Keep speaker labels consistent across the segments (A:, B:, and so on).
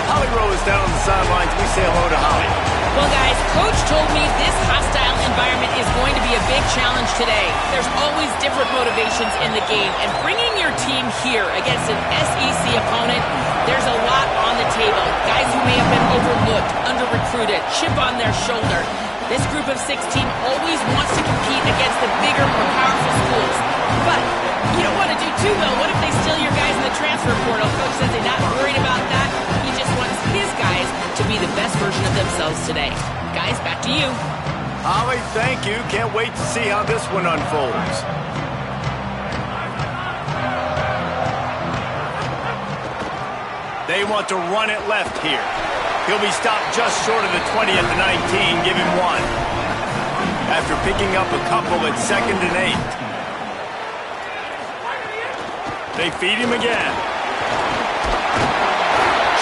A: Holly Rowe is down on the sidelines. We say hello to Holly.
B: Well, guys, Coach told me this hostile environment is going to be a big challenge today. There's always different motivations in the game, and bringing your team here against an SEC opponent, there's a lot on the table. Guys who may have been overlooked, under-recruited, chip on their shoulder. This group of 16 always wants to compete against the bigger, more powerful schools. But you don't want to do too well. What if they steal your guys in the transfer portal? Coach says they're not worried about that. He just wants his guys to be the best version of themselves today. Guys, back to you.
A: Holly, thank you. Can't wait to see how this one unfolds. They want to run it left here. He'll be stopped just short of the 20 at the 19. Give him one. After picking up a couple at 2nd and 8. They feed him again.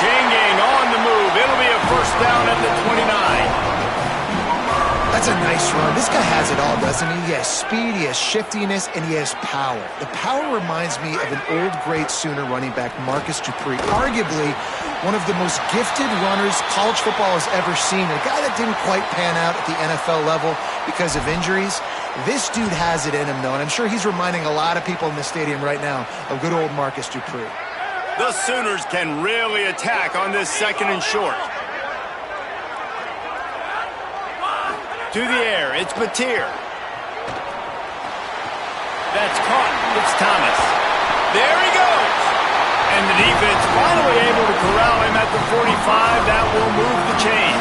A: Changing on the move. It'll be a first down at the 29.
C: That's a nice run. This guy has it all, doesn't he? He has speed, he has shiftiness, and he has power. The power reminds me of an old great Sooner running back, Marcus Dupree, arguably one of the most gifted runners college football has ever seen. A guy that didn't quite pan out at the NFL level because of injuries. This dude has it in him, though, and I'm sure he's reminding a lot of people in the stadium right now of good old Marcus Dupree.
A: The Sooners can really attack on this 2nd and short. To the air, it's Mateer. That's caught. It's Thomas. There he goes. And the defense finally able to corral him at the 45. That will move the chain.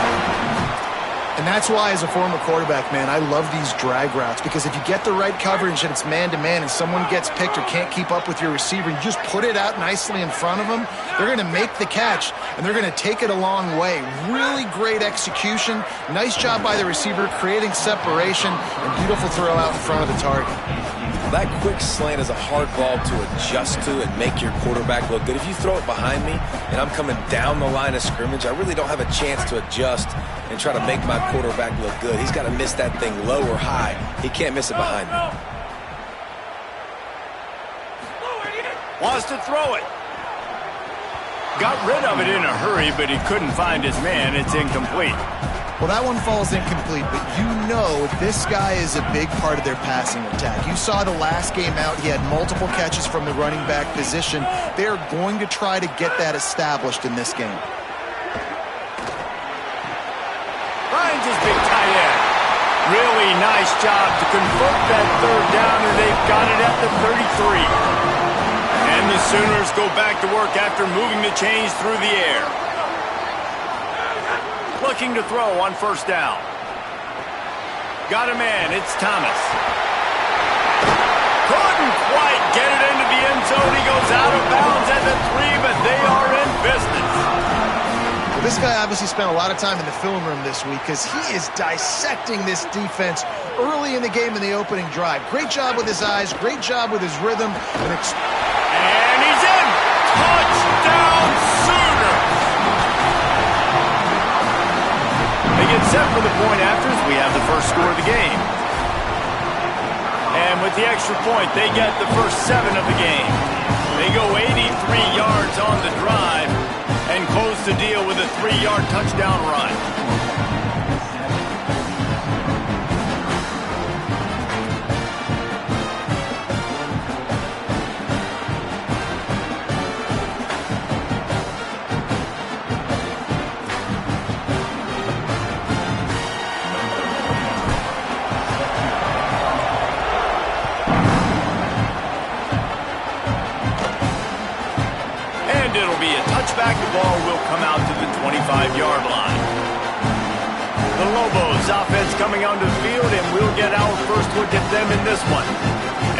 C: And that's why, as a former quarterback, man, I love these drag routes, because if you get the right coverage and it's man-to-man and someone gets picked or can't keep up with your receiver, you just put it out nicely in front of them, they're going to make the catch, and they're going to take it a long way. Really great execution. Nice job by the receiver creating separation, and beautiful throw out in front of the target.
D: That quick slant is a hard ball to adjust to and make your quarterback look good. If you throw it behind me and I'm coming down the line of scrimmage, I really don't have a chance to adjust and try to make my quarterback look good. He's got to miss that thing low or high. He can't miss it behind me.
A: Wants to throw it. Got rid of it in a hurry, but he couldn't find his man. It's incomplete.
C: Well, that one falls incomplete, but you know this guy is a big part of their passing attack. You saw the last game out. He had multiple catches from the running back position. They're going to try to get that established in this game.
A: Finds his big tight end. Really nice job to convert that 3rd down, and they've got it at the 33. And the Sooners go back to work after moving the chains through the air. Looking to throw on 1st down. Got a man. It's Thomas. Couldn't quite get it into the end zone. He goes out of bounds at the 3, but they are in business.
C: Well, this guy obviously spent a lot of time in the film room this week, because he is dissecting this defense early in the game in the opening drive. Great job with his eyes. Great job with his rhythm.
A: And he's in. Touchdown, Sooners. They get set for the point afters. We have the first score of the game. And with the extra point, they get the first 7 of the game. They go 83 yards on the drive and close the deal with a 3-yard touchdown run. It'll be a touchback. The ball will come out to the 25-yard line. The Lobos offense coming onto the field, and we'll get our first look at them in this one.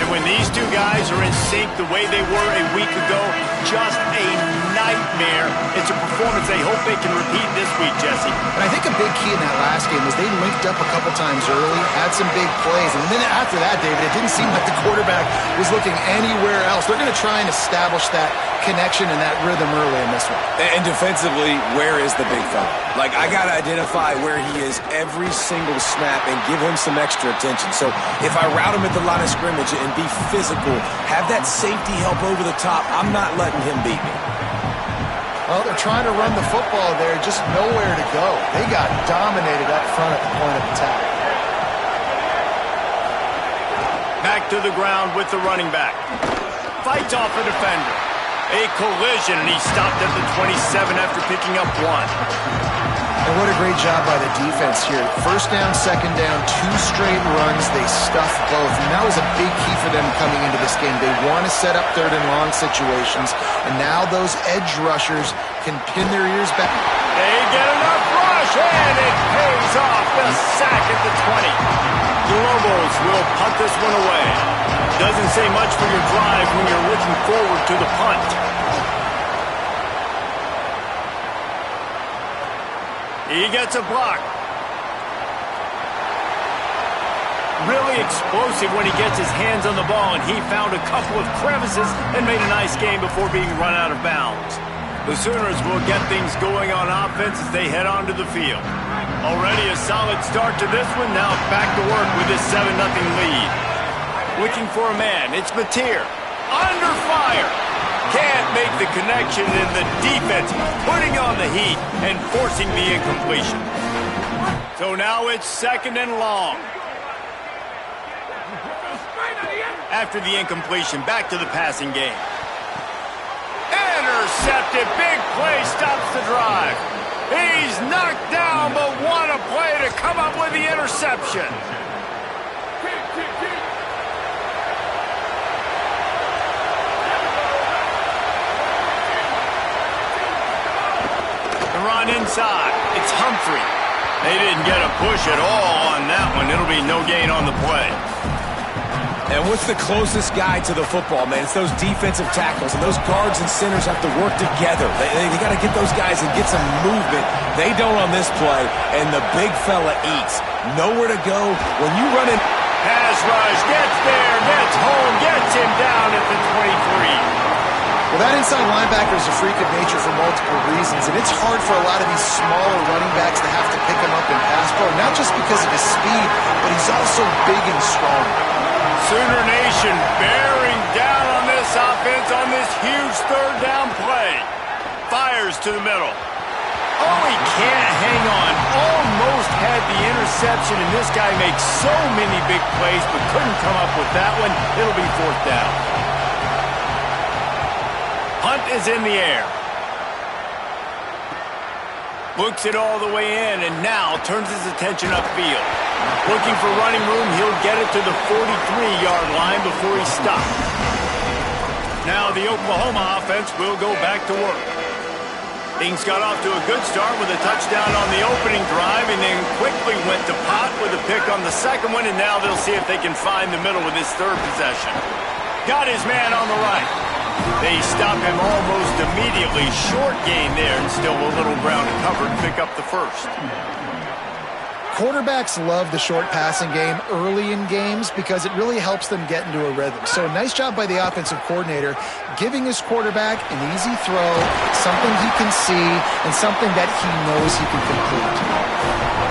A: And when these two guys are in sync the way they were a week ago, just a nightmare. It's a performance they hope they can repeat this week, Jesse.
C: And I think a big key in that last game was they linked up a couple times early, had some big plays, and then after that, David, it didn't seem like the quarterback was looking anywhere else. They're going to try and establish that connection and that rhythm early in this one.
D: And defensively, where is the big fella? Like, I got to identify where he is every single snap and give him some extra attention. So if I route him at the line of scrimmage and be physical, have that safety help over the top, I'm not letting him beat me.
C: Well, they're trying to run the football there, just nowhere to go. They got dominated up front at the point of attack.
A: Back to the ground with the running back. Fights off a defender. A collision, and he stopped at the 27 after picking up 1.
C: And what a great job by the defense here. First down, second down, 2 straight runs. They stuffed both. And that was a big key for them coming into this game. They want to set up third and long situations. And now those edge rushers can pin their ears back.
A: They get enough rush, and it pays off. The sack at the 20. The Lobos will punt this one away. Doesn't say much for your drive when you're looking forward to the punt. He gets a block. Really explosive when he gets his hands on the ball, and he found a couple of crevices and made a nice game before being run out of bounds. The Sooners will get things going on offense as they head onto the field. Already a solid start to this one. Now back to work with this 7-0 lead. Looking for a man. It's Mateer. Under fire. Can't make the connection, and the defense putting on the heat and forcing the incompletion. So now it's 2nd and long. After the incompletion, back to the passing game. Intercepted. Big play stops the drive. He's knocked down, but what a play to come up with the interception. Run inside. It's Humphrey. They didn't get a push at all on that one. It'll be no gain on the play.
D: And what's the closest guy to the football, man? It's those defensive tackles, and those guards and centers have to work together. They got to get those guys and get some movement. They don't on this play, and the big fella eats. Nowhere to go. When you run in...
A: Pass rush, gets there, gets home, gets him down at the 23.
C: Well, that inside linebacker is a freak of nature for multiple reasons, and it's hard for a lot of these smaller running backs to have to pick him up in pass pro, not just because of his speed, but he's also big and strong.
A: Sooner Nation bearing down on this offense on this huge 3rd down play. Fires to the middle. Oh, he can't hang on. Almost had the interception, and this guy makes so many big plays, but couldn't come up with that one. It'll be 4th down. Hunt is in the air. Looks it all the way in, and now turns his attention upfield. Looking for running room, he'll get it to the 43-yard line before he stops. Now the Oklahoma offense will go back to work. Things got off to a good start with a touchdown on the opening drive, and then quickly went to pot with a pick on the second one, and now they'll see if they can find the middle with this 3rd possession. Got his man on the right. They stop him almost immediately. Short gain there, and still a little ground to cover to pick up the 1st.
C: Quarterbacks love the short passing game early in games because it really helps them get into a rhythm. So nice job by the offensive coordinator giving his quarterback an easy throw, something he can see, and something that he knows he can complete.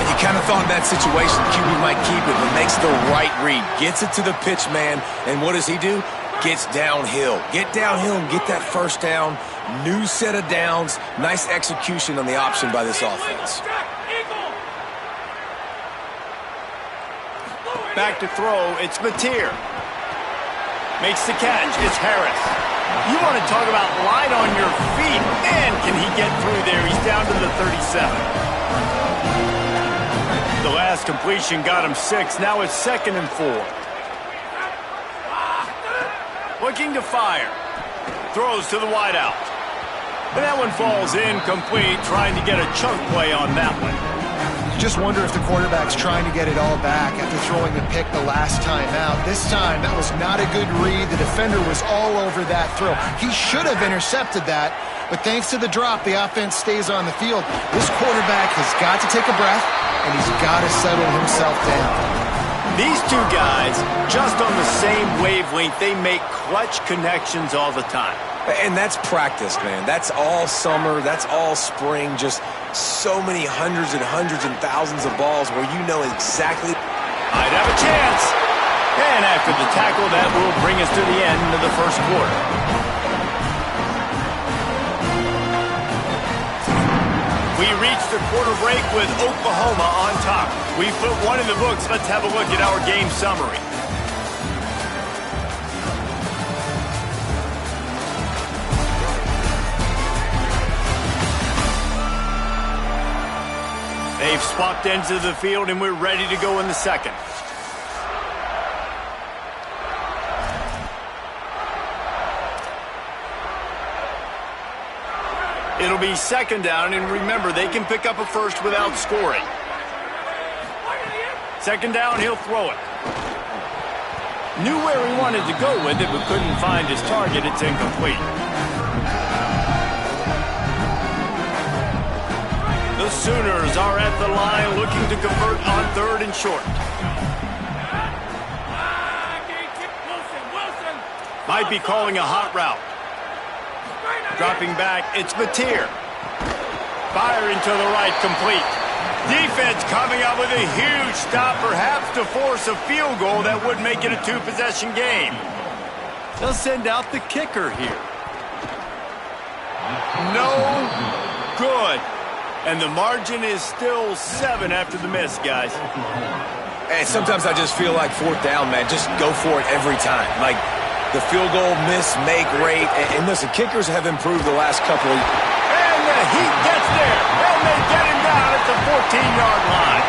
D: And you kind of thought in that situation, QB might keep it, but makes the right read. Gets it to the pitch man, and what does he do? Gets downhill. Get downhill and get that 1st down. New set of downs. Nice execution on the option by this offense.
A: Back to throw, it's Mateer. Makes the catch, it's Harris. You want to talk about light on your feet. Man, can he get through there. He's down to the 37. The last completion got him 6. Now it's 2nd and 4. Looking to fire. Throws to the wideout. And that one falls incomplete, trying to get a chunk play on that one.
C: Just wonder if the quarterback's trying to get it all back after throwing a pick the last time out. This time, that was not a good read. The defender was all over that throw. He should have intercepted that, but thanks to the drop, the offense stays on the field. This quarterback has got to take a breath, and he's got to settle himself down.
A: These two guys, just on the same wavelength, they make clutch connections all the time.
D: And that's practice, man. That's all summer. That's all spring. Just so many hundreds and thousands of balls where you know exactly.
A: Might have a chance. And after the tackle, that will bring us to the end of the 1st quarter. reached the quarter break with Oklahoma on top. We've put one in the books. Let's have a look at our game summary. They've swapped ends of the field, and we're ready to go in the second. It'll be second down, and remember, they can pick up a first without scoring. Second down, he'll throw it. Knew where he wanted to go with it, but couldn't find his target. It's incomplete. The Sooners are at the line looking to convert on third and short. Might be calling a hot route. Dropping back, it's Mateer. Firing to the right, complete. Defense coming up with a huge stop, perhaps to force a field goal that would make it a two-possession game. They'll send out the kicker here. No good. And the margin is still 7 after the miss, guys.
D: Hey, sometimes I just feel like fourth down, man. Just go for it every time. Like the field goal miss-make rate. And listen, kickers have improved the last couple of years.
A: And the Heat gets there. And they get him down at the 14-yard line.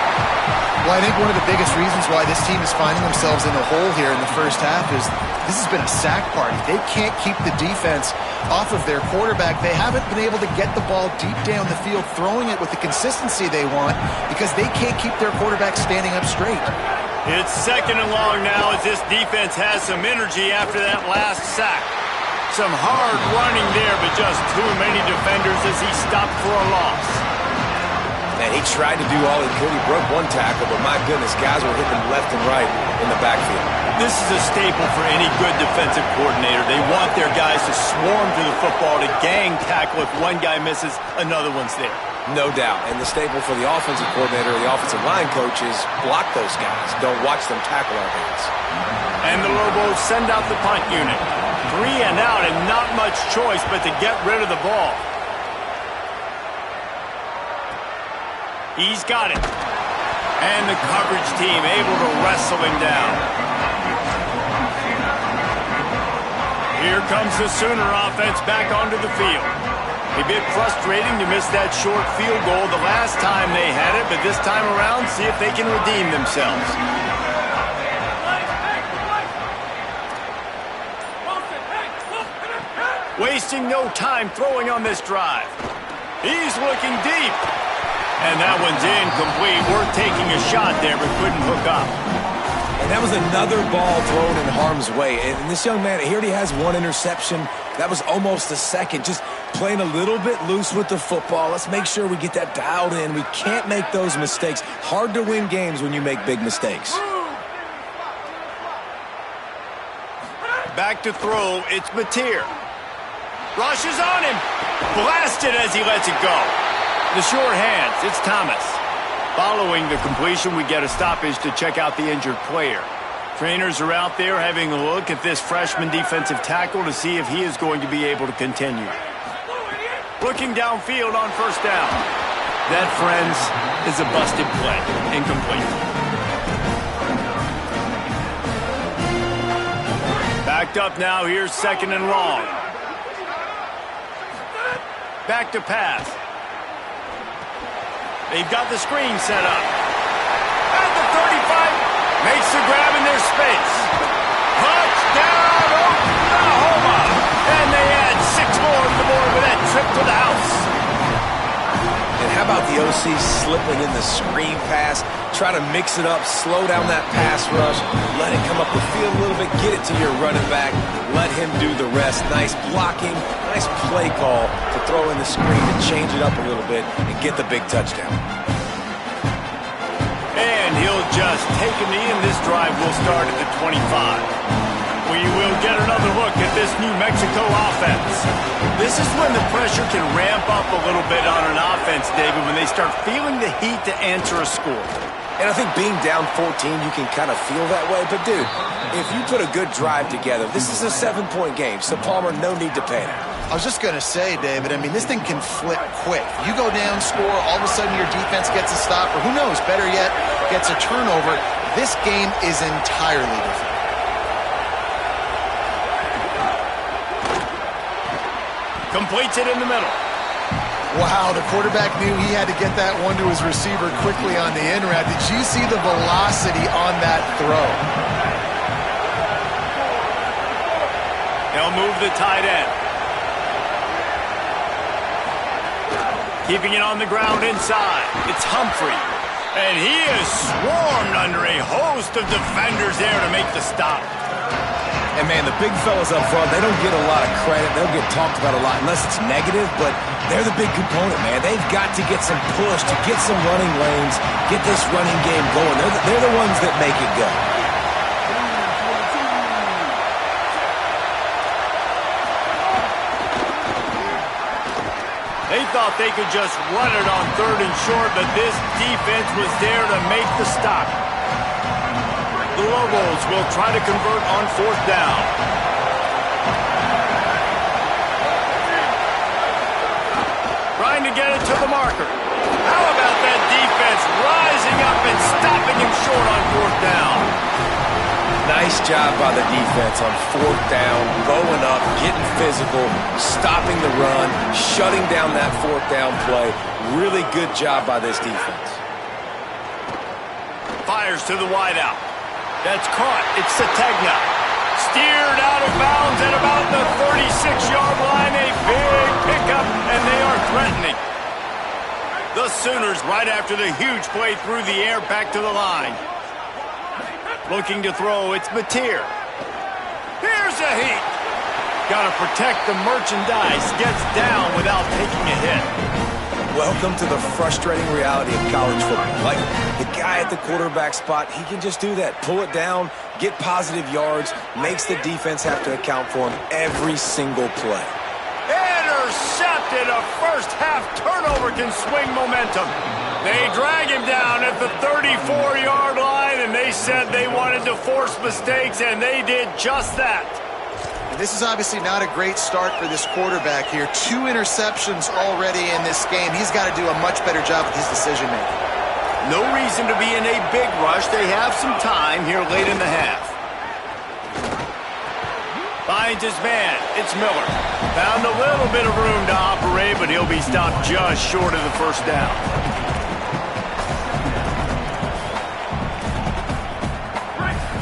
C: Well, I think one of the biggest reasons why this team is finding themselves in a hole here in the first half is this has been a sack party. They can't keep the defense off of their quarterback. They haven't been able to get the ball deep down the field, throwing it with the consistency they want because they can't keep their quarterback standing up straight.
A: It's second and long now as this defense has some energy after that last sack. Some hard running there, but just too many defenders as he stopped for a loss.
D: And he tried to do all he could. He broke one tackle, but my goodness, guys were hitting him left and right in the backfield.
A: This is a staple for any good defensive coordinator. They want their guys to swarm to the football, to gang tackle. If one guy misses, another one's there.
D: No doubt. And the staple for the offensive coordinator, the offensive line coach, is block those guys. Don't watch them tackle our guys.
A: And the Lobos send out the punt unit. 3 and out and not much choice but to get rid of the ball. He's got it. And the coverage team able to wrestle him down. Here comes the Sooner offense back onto the field. A bit frustrating to miss that short field goal the last time they had it, but this time around, see if they can redeem themselves. Wasting no time throwing on this drive. He's looking deep. And that one's incomplete. We're taking a shot there, but couldn't hook up.
D: And that was another ball thrown in harm's way. And this young man, he already has one interception. That was almost a second. Just playing a little bit loose with the football. Let's make sure we get that dialed in. We can't make those mistakes. Hard to win games when you make big mistakes.
A: Back to throw, it's Mateer. Rushes on him. Blasted as he lets it go. The short hands, it's Thomas. Following the completion, we get a stoppage to check out the injured player. Trainers are out there having a look at this freshman defensive tackle to see if he is going to be able to continue. Looking downfield on first down. That, friends, is a busted play. Incomplete. Backed up now, here's second and long. Back to pass. They've got the screen set up. At the 35, makes the grab in their space. Touchdown, Oklahoma! And they add 6 more to the board with that trip to the house.
D: And how about the OC slipping in the screen pass? Try to mix it up, slow down that pass rush, let it come up the field a little bit, get it to your running back, let him do the rest. Nice blocking, nice play call to throw in the screen and change it up a little bit and get the big touchdown.
A: And he'll just take a knee, and this drive will start at the 25. We will get another look at this New Mexico offense. This is when the pressure can ramp up a little bit on an offense, David, when they start feeling the heat to answer a score.
D: And I think being down 14, you can kind of feel that way. But, dude, if you put a good drive together, this is a 7-point game, so Palmer, no need to panic.
C: I was just going to say, David, I mean, this thing can flip quick. You go down, score, all of a sudden your defense gets a stop, or who knows, better yet, gets a turnover. This game is entirely different.
A: Completes it in the middle.
C: Wow, the quarterback knew he had to get that one to his receiver quickly on the in route. Did you see the velocity on that throw?
A: They'll move the tight end. Keeping it on the ground inside. It's Humphrey. And he is swarmed under a host of defenders there to make the stop.
D: And, man, the big fellas up front, they don't get a lot of credit. They'll get talked about a lot unless it's negative, but they're the big component, man. They've got to get some push, to get some running lanes, get this running game going. They're the ones that make it go.
A: They thought they could just run it on 3rd and short, but this defense was there to make the stop. The Lobos will try to convert on 4th down. Trying to get it to the marker. How about that defense rising up and stopping him short on 4th down?
D: Nice job by the defense on 4th down, going up, getting physical, stopping the run, shutting down that 4th down play. Really good job by this defense.
A: Fires to the wideout. That's caught. It's Sategna. Steered out of bounds at about the 36-yard line. A big pickup, and they are threatening. The Sooners, right after the huge play through the air, back to the line. Looking to throw, it's Mateer. Here's a heat. Got to protect the merchandise. Gets down without taking a hit.
D: Welcome to the frustrating reality of college football. Like, the guy at the quarterback spot, he can just do that. Pull it down, get positive yards, makes the defense have to account for him every single play.
A: Intercepted. A first-half turnover can swing momentum. They drag him down at the 34-yard line, and they said they wanted to force mistakes, and they did just that.
C: And this is obviously not a great start for this quarterback here. 2 interceptions already in this game. He's got to do a much better job with his decision-making.
A: No reason to be in a big rush. They have some time here late in the half. Finds his man. It's Miller. Found a little bit of room to operate, but he'll be stopped just short of the 1st down.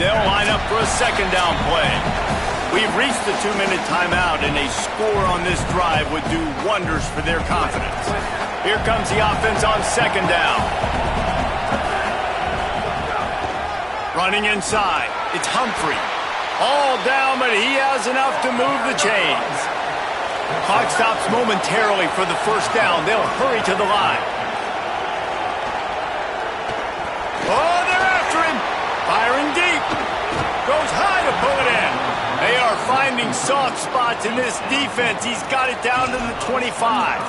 A: They'll line up for a 2nd down play. We've reached the 2-minute timeout, and a score on this drive would do wonders for their confidence. Here comes the offense on 2nd down. Running inside. It's Humphrey. All down, but he has enough to move the chains. Clock stops momentarily for the 1st down. They'll hurry to the line. Oh, they're after him. Firing deep. Goes high to pull it in. They are finding soft spots in this defense. He's got it down to the 25.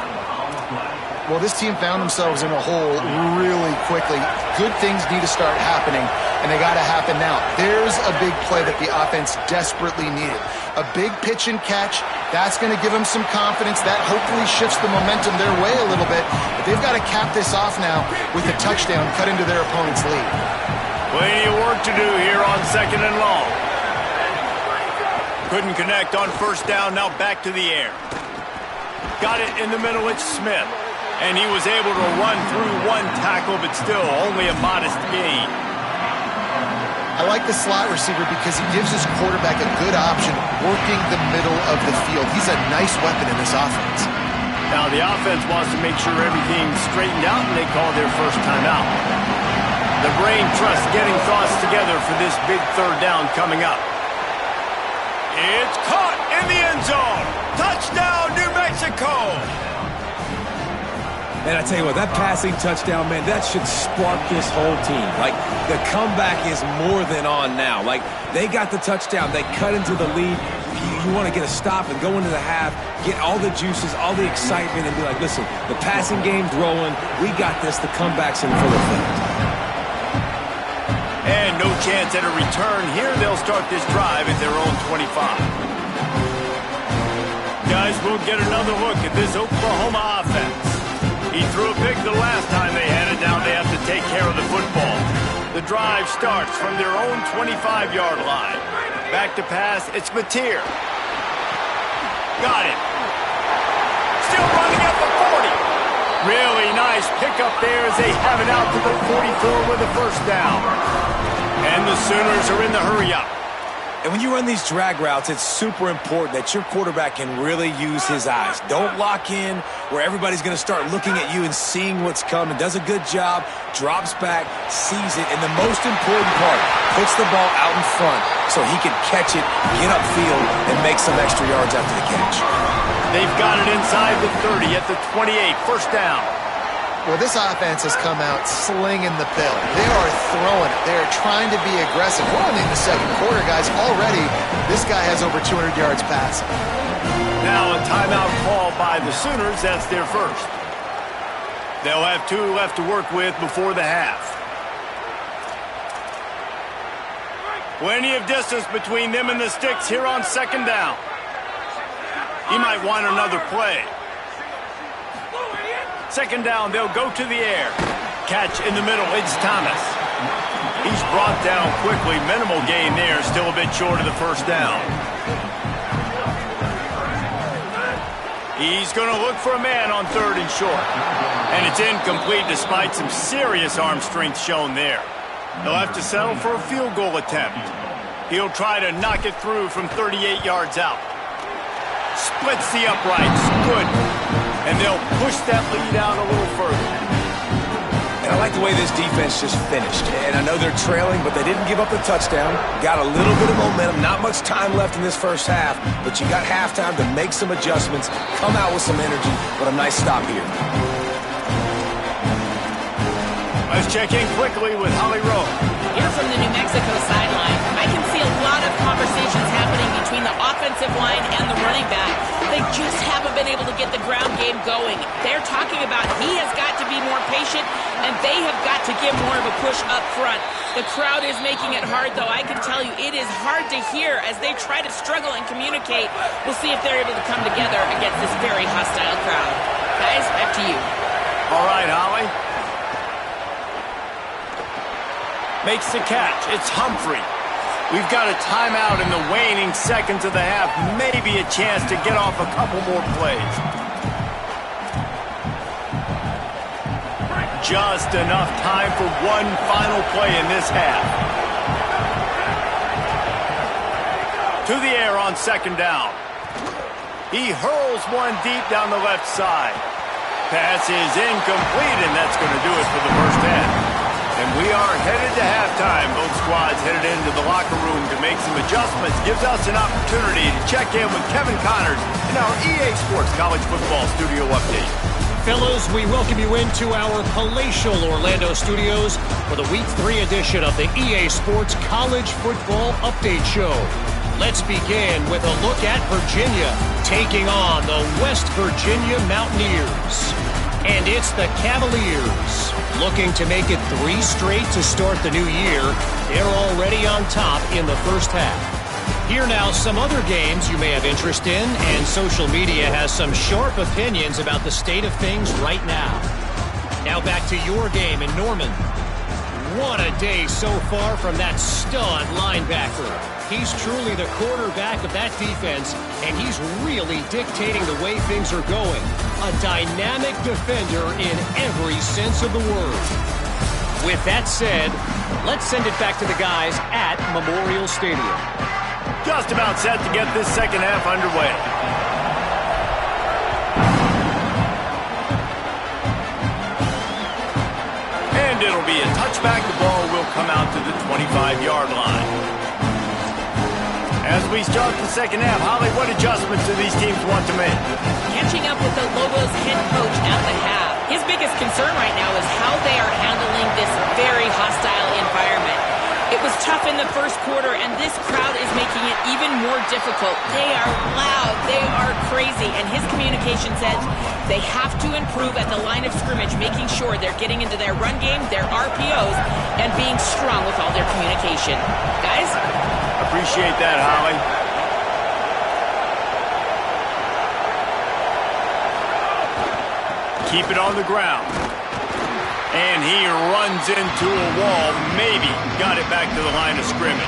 C: Well, this team found themselves in a hole really quickly. Good things need to start happening, and they got to happen now. There's a big play that the offense desperately needed. A big pitch and catch. That's going to give them some confidence. That hopefully shifts the momentum their way a little bit. But they've got to cap this off now with a touchdown cut into their opponent's lead.
A: Plenty of work to do here on 2nd and long. Couldn't connect on 1st down. Now back to the air. Got it in the middle. It's Smith. And he was able to run through 1 tackle, but still only a modest gain.
C: I like the slot receiver because he gives his quarterback a good option working the middle of the field. He's a nice weapon in this offense.
A: Now the offense wants to make sure everything's straightened out, and they call their first timeout. The brain trust getting thoughts together for this big 3rd down coming up. It's caught in the end zone. Touchdown, New Mexico.
D: And I tell you what, that passing touchdown, man, that should spark this whole team. Like, the comeback is more than on now. Like, they got the touchdown. They cut into the lead. You want to get a stop and go into the half, get all the juices, all the excitement, and be like, listen, the passing game's rolling. We got this. The comeback's in full effect.
A: And no chance at a return here. They'll start this drive at their own 25. Got Guys, we'll get another look at this Oklahoma offense. He threw a pick the last time they had it. Now they have to take care of the football. The drive starts from their own 25-yard line. Back to pass, it's Mateer. Got it. Still running at the 40. Really nice pickup there as they have it out to the 44 with a first down. And the Sooners are in the hurry-up.
D: And when you run these drag routes, it's super important that your quarterback can really use his eyes. Don't lock in where everybody's going to start looking at you and seeing what's coming. Does a good job, drops back, sees it, and the most important part, puts the ball out in front so he can catch it, get upfield, and make some extra yards after the catch.
A: They've got it inside the 30 at the 28, first down.
C: Well, this offense has come out slinging the pill. They are throwing it. They are trying to be aggressive. We're only in the second quarter, guys. Already, this guy has over 200 yards passing.
A: Now a timeout call by the Sooners. That's their first. They'll have 2 left to work with before the half. Plenty of distance between them and the sticks here on second down. He might want another play. Second down, they'll go to the air. Catch in the middle, it's Thomas. He's brought down quickly. Minimal gain there, still a bit short of the first down. He's going to look for a man on third and short. And it's incomplete despite some serious arm strength shown there. They'll have to settle for a field goal attempt. He'll try to knock it through from 38 yards out. Splits the uprights, good. And they'll push that lead out a little further.
D: And I like the way this defense just finished. And I know they're trailing, but they didn't give up the touchdown. Got a little bit of momentum. Not much time left in this first half, but you got halftime to make some adjustments, come out with some energy, but a nice stop here.
A: Let's check in quickly with Holly Rowe.
B: Here from the New Mexico sideline, I can see a lot of conversations happening between the offensive line and the running back. They just haven't been able to get the ground game going. They're talking about he has got to be more patient, and they have got to give more of a push up front. The crowd is making it hard, though. I can tell you it is hard to hear as they try to struggle and communicate. We'll see if they're able to come together against this very hostile crowd. Guys, back to you.
A: All right, Holly. Makes the catch. It's Humphrey. We've got a timeout in the waning seconds of the half. Maybe a chance to get off a couple more plays. Just enough time for one final play in this half. To the air on second down. He hurls one deep down the left side. Pass is incomplete, and that's going to do it for the first half. And we are headed to halftime. Both squads headed into the locker room to make some adjustments. Gives us an opportunity to check in with Kevin Connors in our EA Sports College Football Studio Update.
E: Fellows, we welcome you into our palatial Orlando studios for the Week 3 edition of the EA Sports College Football Update Show. Let's begin with a look at Virginia taking on the West Virginia Mountaineers. And it's the Cavaliers looking to make it 3 straight to start the new year. They're already on top in the first half. Here now some other games you may have interest in, and social media has some sharp opinions about the state of things right now. Now back to your game in Norman. What a day so far from that stud linebacker. He's truly the quarterback of that defense, and he's really dictating the way things are going. A dynamic defender in every sense of the word. With that said, let's send it back to the guys at Memorial Stadium.
A: Just about set to get this second half underway. And it'll be a touchback. The ball will come out to the 25-yard line. As we start the second half, Holly, what adjustments do these teams want to make?
B: Catching up with the Lobos head coach at the half. His biggest concern right now is how they are handling this very hostile environment. It was tough in the first quarter, and this crowd is making it even more difficult. They are loud. They are crazy. And his communication says they have to improve at the line of scrimmage, making sure they're getting into their run game, their RPOs, and being strong with all their communication. Guys?
A: Appreciate that, Holly. keep it on the ground. And he runs into a wall. Maybe got it back to the line of scrimmage.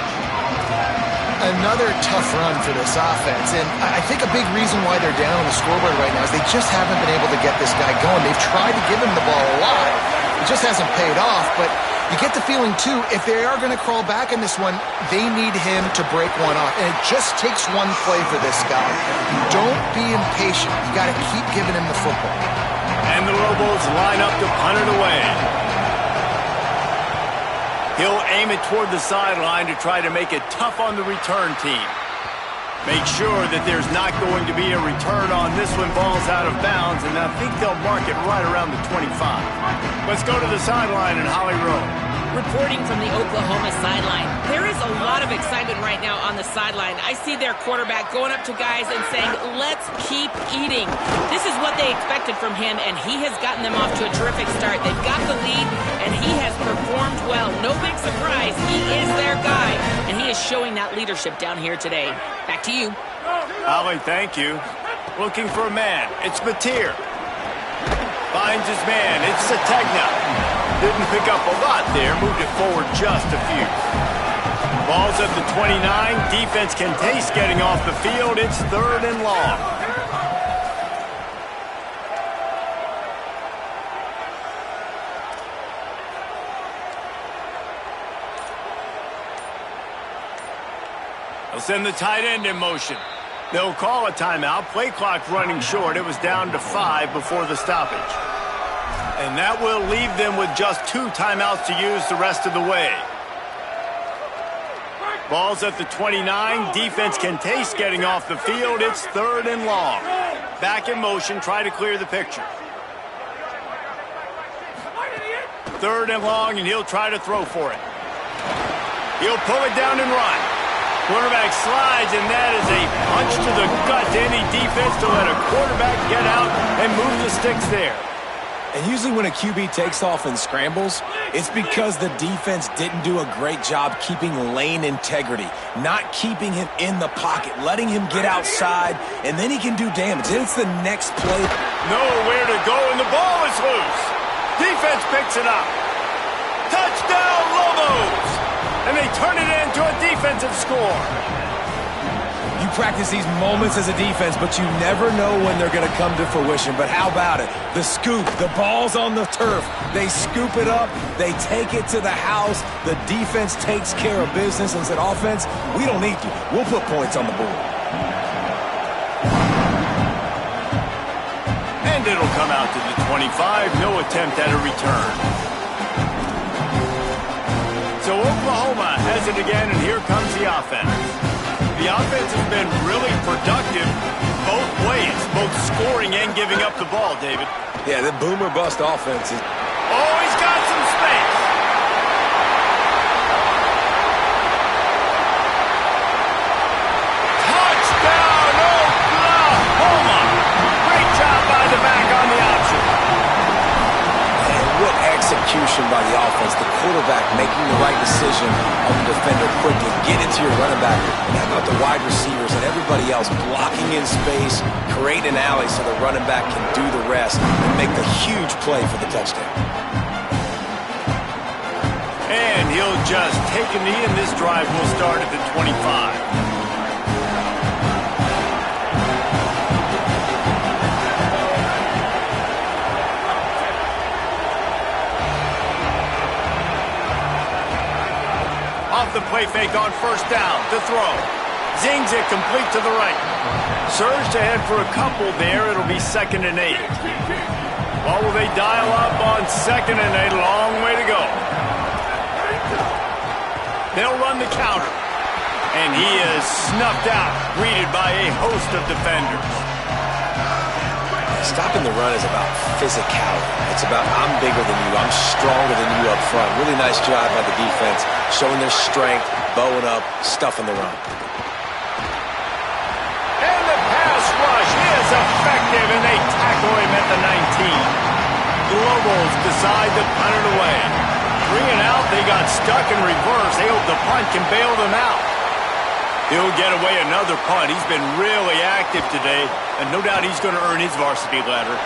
C: Another tough run for this offense, and I think a big reason why they're down on the scoreboard right now is they just haven't been able to get this guy going. They've tried to give him the ball a lot. It just hasn't paid off, but you get the feeling, too, if they are going to crawl back in this one, they need him to break one off, and it just takes one play for this guy. Don't be impatient. You got to keep giving him the football.
A: And the Lobos line up to punt it away. He'll aim it toward the sideline to try to make it tough on the return team. Make sure that there's not going to be a return on this one. Ball's out of bounds, and I think they'll mark it right around the 25. Let's go to the sideline in Holly Rowe.
B: Reporting from the Oklahoma sideline, there is a lot of excitement right now on the sideline. I see their quarterback going up to guys and saying, let's keep eating. This is what they expected from him, and he has gotten them off to a terrific start. They've got the lead, and he has performed well. No big surprise. He is their guy, and he is showing that leadership down here today. Back to you.
A: Holly, thank you. Looking for a man. It's Mateer. Finds his man. It's Sategna. Didn't pick up a lot there. Moved it forward just a few. Ball's at the 29. Defense can taste getting off the field. It's 3rd and long. They'll send the tight end in motion. They'll call a timeout. Play clock running short. It was down to 5 before the stoppage. And that will leave them with just 2 timeouts to use the rest of the way. Ball's at the 29. Defense can taste getting off the field. It's 3rd and long. Back in motion. Try to clear the picture. 3rd and long, and he'll try to throw for it. He'll pull it down and run. Quarterback slides, and that is a punch to the gut to any defense to let a quarterback get out and move the sticks there.
D: And usually when a QB takes off and scrambles, it's because the defense didn't do a great job keeping lane integrity, not keeping him in the pocket, letting him get outside, and then he can do damage. Then it's the next play.
A: Nowhere to go, and the ball is loose. Defense picks it up. Touchdown, Lobos! And they turn it into a defensive score.
D: You practice these moments as a defense, but you never know when they're going to come to fruition. But how about it? The scoop, the ball's on the turf. They scoop it up. They take it to the house. The defense takes care of business and said, offense, we don't need you. We'll put points on the board.
A: And it'll come out to the 25. No attempt at a return. So Oklahoma has it again, and here comes the offense. The offense has been really productive both ways, both scoring and giving up the ball, David.
D: Yeah, the boom or bust offense is...
A: Oh, he's got some space. Touchdown, Oklahoma. Great job by the back on the option.
D: And what execution by the offense. The quarterback making the right decision on the defender quickly. Get into your running back. And how about the wide receivers and everybody else blocking in space, create an alley so the running back can do the rest and make the huge play for the touchdown.
A: And he'll just take a knee, and this drive will start at the 25. Off the play fake on first down. To throw. Zings it complete to the right. Surged ahead for a couple there. It'll be 2nd and 8. Well, will they dial up on 2nd and 8? Long way to go. They'll run the counter. And he is snuffed out, greeted by a host of defenders.
D: Stopping the run is about physicality. It's about I'm bigger than you, I'm stronger than you up front. Really nice job by the defense, showing their strength, bowing up, stuffing the run.
A: And the pass rush is effective, and they tackle him at the 19. The Lobos decide to punt it away. 3 and out, they got stuck in reverse. They hope the punt can bail them out. He'll get away another punt. He's been really active today, and no doubt he's going to earn his varsity ladder.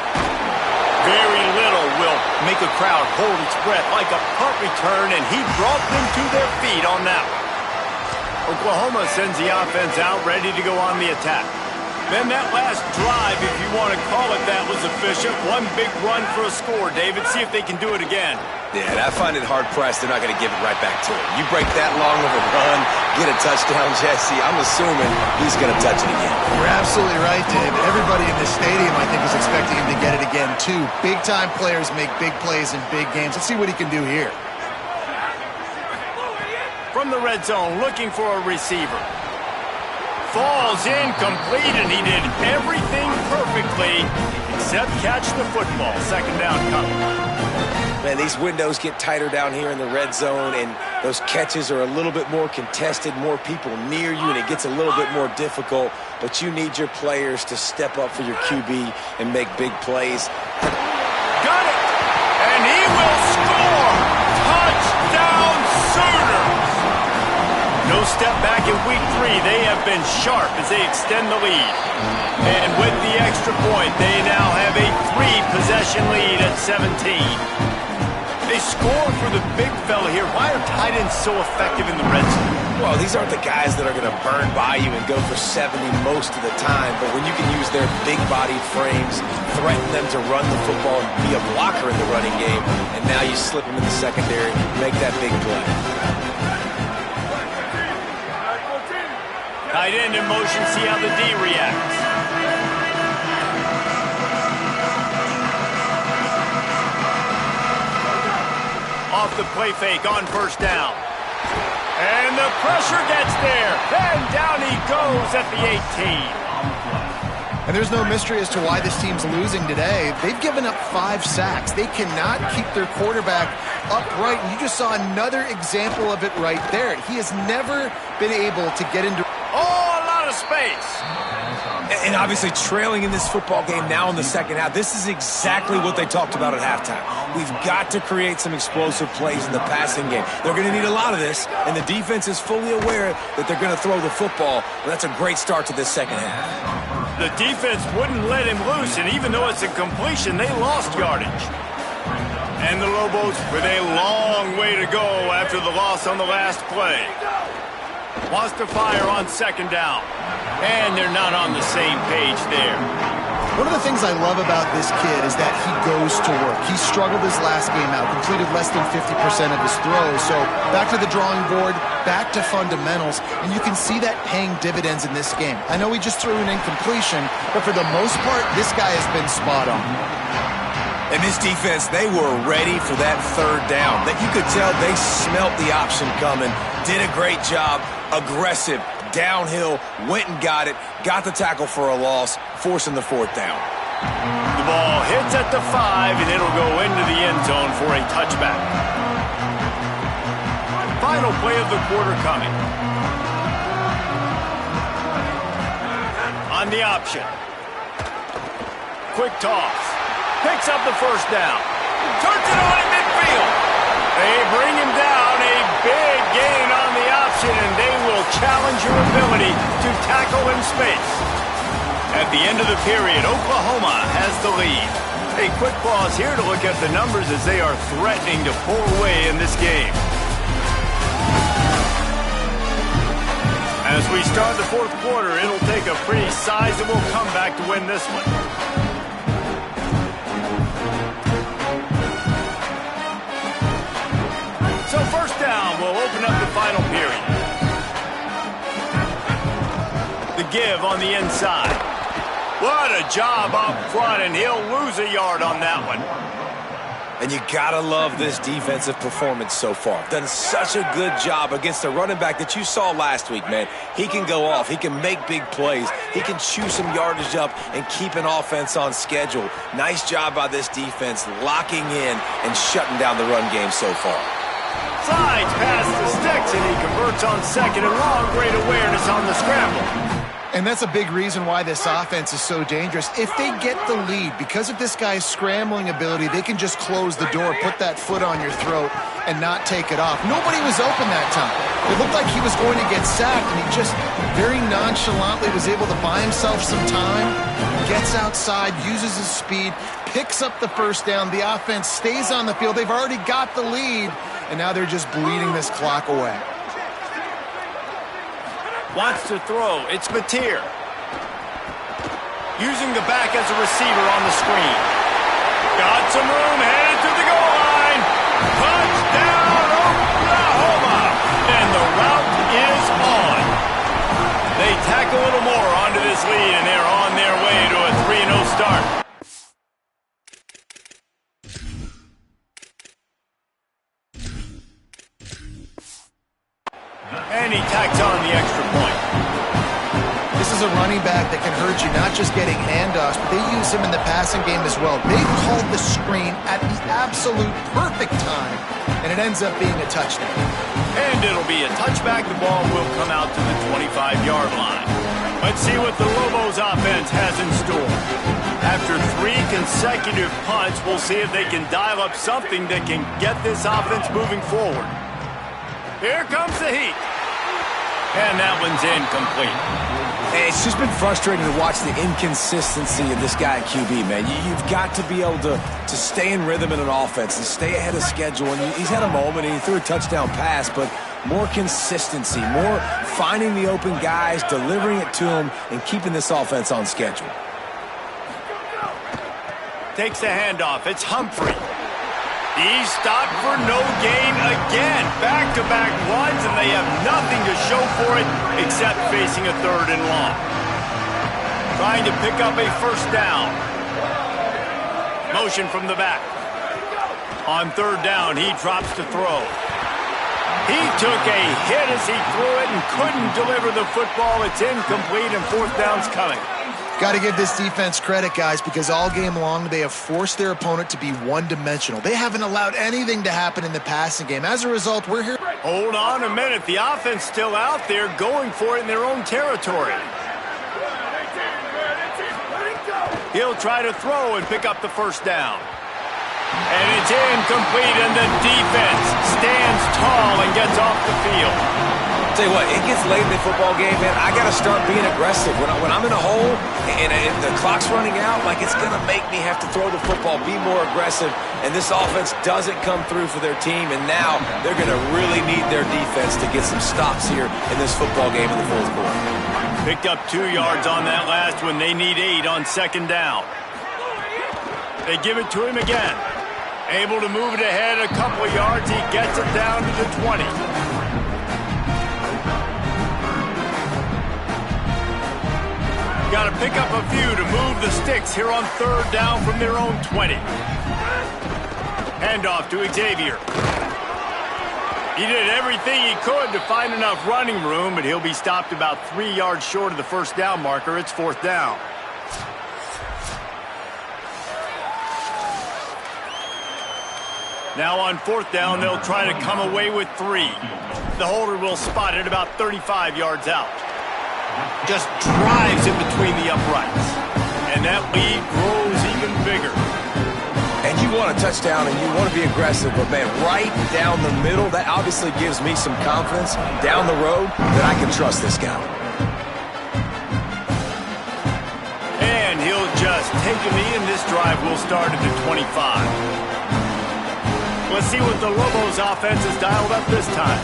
A: Very little will make a crowd hold its breath like a punt return, and he brought them to their feet on that one. Oklahoma sends the offense out, ready to go on the attack. Then that last drive, if you want to call it that, was efficient. One big run for a score, David. See if they can do it again.
D: Yeah, I find it hard-pressed. They're not going to give it right back to him. You break that long of a run, get a touchdown, Jesse, I'm assuming he's going to touch it again.
C: You're absolutely right, David. Everybody in this stadium, I think, is expecting him to get it again, too. Big-time players make big plays in big games. Let's see what he can do here.
A: From the red zone, looking for a receiver. Falls incomplete, and he did everything perfectly except catch the football. Second down coming.
D: Man, these windows get tighter down here in the red zone, and those catches are a little bit more contested, more people near you, and it gets a little bit more difficult. But you need your players to step up for your QB and make big plays.
A: Got it! And he will score! Touchdown Sooners! No step back in week 3. They have been sharp as they extend the lead. And with the extra point, they now have a 3-possession lead at 17. They score for the big fella here. Why are tight ends so effective in the red zone?
D: Well, these aren't the guys that are going to burn by you and go for 70 most of the time, but when you can use their big-bodied frames, threaten them to run the football and be a blocker in the running game, and now you slip them in the secondary, make that big play.
A: Tight end in motion, see how the D reacts. Off the play fake on first down. And the pressure gets there. And down he goes at the 18.
C: And there's no mystery as to why this team's losing today. They've given up 5 sacks. They cannot keep their quarterback upright. And you just saw another example of it right there. He has never been able to get into...
A: Oh, a lot of space.
D: And obviously trailing in this football game now in the second half, this is exactly what they talked about at halftime. We've got to create some explosive plays in the passing game. They're going to need a lot of this, and the defense is fully aware that they're going to throw the football. And that's a great start to this second half.
A: The defense wouldn't let him loose, and even though it's a completion, they lost yardage. And the Lobos with a long way to go after the loss on the last play. Wants to fire on second down. And they're not on the same page there.
C: One of the things I love about this kid is that he goes to work. He struggled his last game out, completed less than 50% of his throws. So back to the drawing board, back to fundamentals, and you can see that paying dividends in this game. I know he just threw an incompletion, but for the most part, this guy has been spot on.
D: And this defense, they were ready for that third down. That you could tell they smelt the option coming, did a great job, aggressive, downhill, went and got it, got the tackle for a loss, forcing the fourth down.
A: The ball hits at the 5, and it'll go into the end zone for a touchback. Final play of the quarter coming. On the option. Quick toss. Picks up the first down. Turns it on in midfield. They bring him down. A big gain on the option, and they will challenge your ability to tackle in space. At the end of the period, Oklahoma has the lead. A quick pause here to look at the numbers as they are threatening to pull away in this game. As we start the fourth quarter, it'll take a pretty sizable comeback to win this one. So first down will open up the final period. The give on the inside. What a job up front, and he'll lose a yard on that one.
D: And you gotta love this defensive performance so far. Done such a good job against a running back that you saw last week, man. He can go off. He can make big plays. He can chew some yardage up and keep an offense on schedule. Nice job by this defense locking in and shutting down the run game so far.
A: Slides past the sticks, and he converts on second and long. Great awareness on the scramble.
C: And that's a big reason why this offense is so dangerous. If they get the lead, because of this guy's scrambling ability, they can just close the door, put that foot on your throat, and not take it off. Nobody was open that time. It looked like he was going to get sacked, and he just very nonchalantly was able to buy himself some time, gets outside, uses his speed, picks up the first down. The offense stays on the field. They've already got the lead, and now they're just bleeding this clock away.
A: Wants to throw. It's Mateer. Using the back as a receiver on the screen. Got some room, headed to the goal line. Touchdown, Oklahoma. And the route is on. They tack a little more onto this lead, and they're on their way to a 3-0 start. And he tacks on the extra point.
C: This is a running back that can hurt you, not just getting handoffs, but they use him in the passing game as well. They've called the screen at the absolute perfect time, and it ends up being a touchdown.
A: And it'll be a touchback. The ball will come out to the 25-yard line. Let's see what the Lobos offense has in store. After 3 consecutive punts, we'll see if they can dial up something that can get this offense moving forward. Here comes the heat. And that one's incomplete.
D: It's just been frustrating to watch the inconsistency of this guy at QB, man. You've got to be able to stay in rhythm in an offense and stay ahead of schedule. And he's had a moment, and he threw a touchdown pass, but more consistency, more finding the open guys, delivering it to them, and keeping this offense on schedule.
A: Takes the handoff. It's Humphrey. He's stopped for no gain again. Back-to-back runs, and they have nothing to show for it except facing a 3rd and long. Trying to pick up a first down. Motion from the back. On 3rd down, he drops to throw. He took a hit as he threw it and couldn't deliver the football. It's incomplete, and 4th down's coming.
C: Got to give this defense credit, guys, because all game long they have forced their opponent to be one-dimensional. They haven't allowed anything to happen in the passing game. As a result, we're here.
A: Hold on a minute. The offense still out there going for it in their own territory. He'll try to throw and pick up the first down. And it's incomplete, and the defense stands tall and gets off the field.
D: Tell you what, it gets late in the football game, man. I got to start being aggressive. When I'm in a hole and the clock's running out, like, it's going to make me have to throw the football, be more aggressive, and this offense doesn't come through for their team, and now they're going to really need their defense to get some stops here in this football game in the 4th quarter.
A: Picked up 2 yards on that last one. They need 8 on 2nd down. They give it to him again. Able to move it ahead a couple of yards. He gets it down to the 20. Got to pick up a few to move the sticks here on 3rd down from their own 20. Handoff to Xavier. He did everything he could to find enough running room, but he'll be stopped about 3 yards short of the first down marker. It's 4th down. Now on 4th down, they'll try to come away with 3. The holder will spot it about 35 yards out. Just drives in between the uprights. And that lead grows even bigger.
D: And you want a touchdown and you want to be aggressive, but, man, right down the middle, that obviously gives me some confidence down the road that I can trust this guy.
A: And he'll just take a knee, and this drive will start at the 25. Let's see what the Lobos offense has dialed up this time.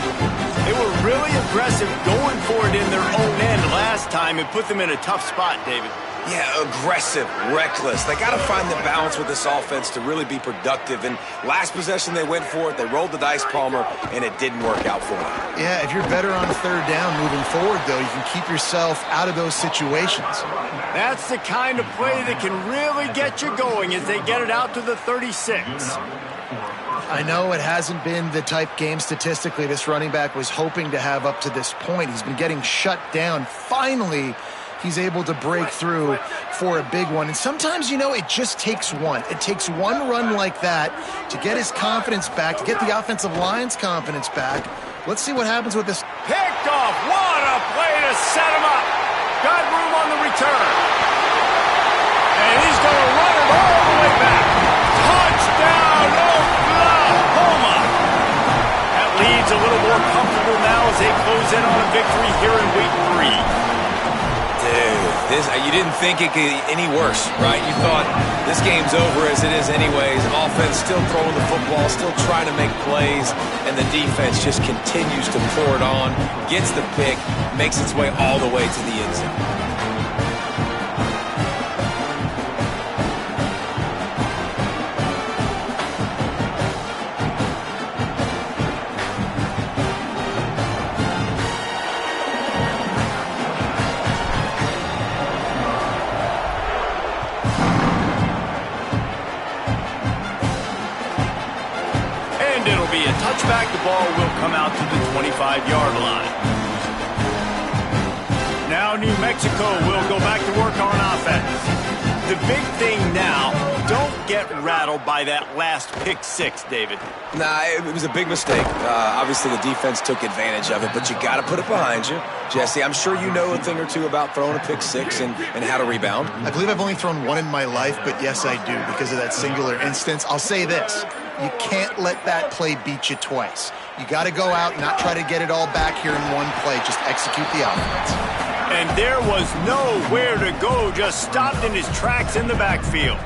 A: They were really aggressive going for it in their own end last time and put them in a tough spot, David.
D: Yeah, aggressive, reckless. They got to find the balance with this offense to really be productive. And last possession, they went for it. They rolled the dice, Palmer, and it didn't work out for them.
C: Yeah, if you're better on 3rd down moving forward, though, you can keep yourself out of those situations.
A: That's the kind of play that can really get you going as they get it out to the 36.
C: I know it hasn't been the type game statistically this running back was hoping to have up to this point. He's been getting shut down. Finally, he's able to break through for a big one. And sometimes, you know, it just takes one. It takes one run like that to get his confidence back, to get the offensive line's confidence back. Let's see what happens with this.
A: Picked off. What a play to set him up. got room on the return. And he's going to run it all the way back. Touchdown, Oklahoma! That lead's a little more comfortable now as they close in on a victory here in week 3.
D: Dude, you didn't think it could get any worse, right? You thought this game's over as it is anyways. Offense still throwing the football, still trying to make plays, and the defense just continues to pour it on, gets the pick, makes its way all the way to the end zone.
A: It'll be a touchback. The ball will come out to the 25-yard line. Now New Mexico will go back to work on offense. The big thing now, don't get rattled by that last pick 6, David.
D: Nah, it was a big mistake. Obviously, the defense took advantage of it, but you got to put it behind you. Jesse, I'm sure you know a thing or two about throwing a pick 6 and how to rebound.
C: I believe I've only thrown one in my life, but yes, I do because of that singular instance. I'll say this. You can't let that play beat you twice. You got to go out and not try to get it all back here in one play. Just execute the offense.
A: And there was nowhere to go, just stopped in his tracks in the backfield.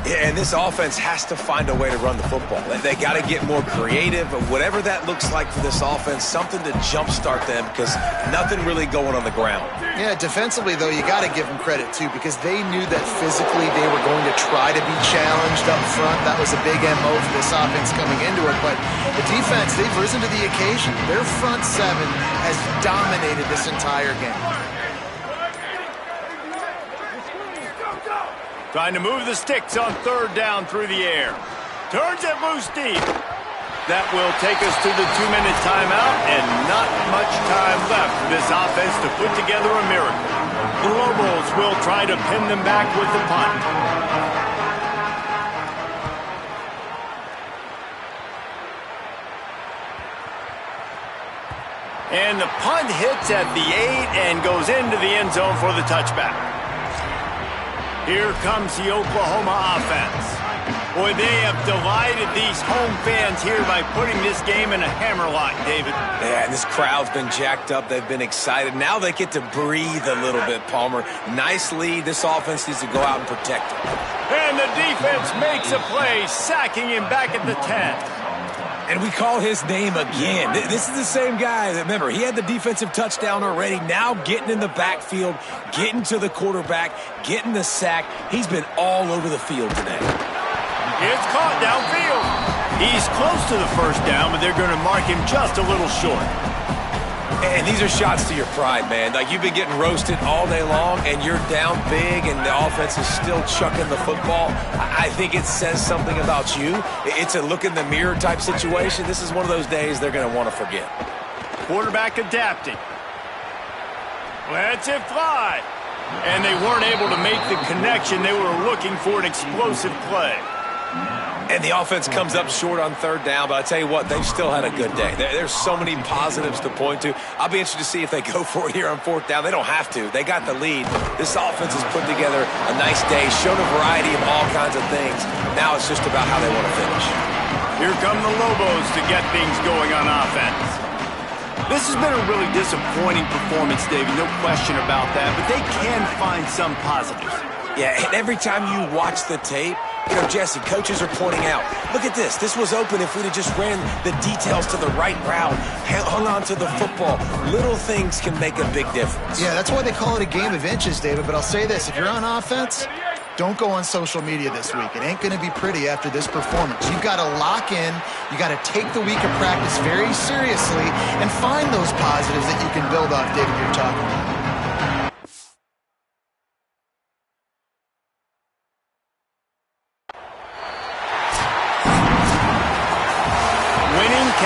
D: Yeah, and this offense has to find a way to run the football. They got to get more creative, whatever that looks like for this offense, something to jumpstart them because nothing really going on the ground.
C: Yeah, defensively, though, you got to give them credit, too, because they knew that physically they were going to try to be challenged up front. That was a big MO for this offense coming into it. But the defense, they've risen to the occasion. Their front 7 has dominated this entire game.
A: Trying to move the sticks on 3rd down through the air. Turns it loose deep. That will take us to the 2-minute timeout, and not much time left for this offense to put together a miracle. The Lobos will try to pin them back with the punt. And the punt hits at the 8 and goes into the end zone for the touchback. Here comes the Oklahoma offense. Boy, they have delighted these home fans here by putting this game in a hammerlock, David.
D: Yeah, and this crowd's been jacked up. They've been excited. Now they get to breathe a little bit, Palmer. Nice lead. This offense needs to go out and protect it.
A: And the defense makes a play, sacking him back at the 10.
D: And we call his name again. This is the same guy that, remember, he had the defensive touchdown already. Now getting in the backfield, getting to the quarterback, getting the sack. He's been all over the field today.
A: It's caught downfield. He's close to the 1st down, but they're going to mark him just a little short.
D: And these are shots to your pride, man. Like, you've been getting roasted all day long, and you're down big, and the offense is still chucking the football. I think it says something about you. It's a look in the mirror type situation. This is one of those days they're going to want to forget.
A: Quarterback adapting. Lets it fly. And they weren't able to make the connection. They were looking for an explosive play.
D: And the offense comes up short on 3rd down, but I tell you what, they've still had a good day. There's so many positives to point to. I'll be interested to see if they go for it here on 4th down. They don't have to. They got the lead. This offense has put together a nice day, shown a variety of all kinds of things. Now it's just about how they want to finish.
A: Here come the Lobos to get things going on offense. This has been a really disappointing performance, David, no question about that, but they can find some positives.
D: Yeah, and every time you watch the tape, you know, Jesse, coaches are pointing out, look at this. This was open if we'd have just ran the details to the right route, hung on to the football. Little things can make a big difference.
C: Yeah, that's why they call it a game of inches, David. But I'll say this, if you're on offense, don't go on social media this week. It ain't going to be pretty after this performance. You've got to lock in. You got to take the week of practice very seriously and find those positives that you can build off, David, you're talking about.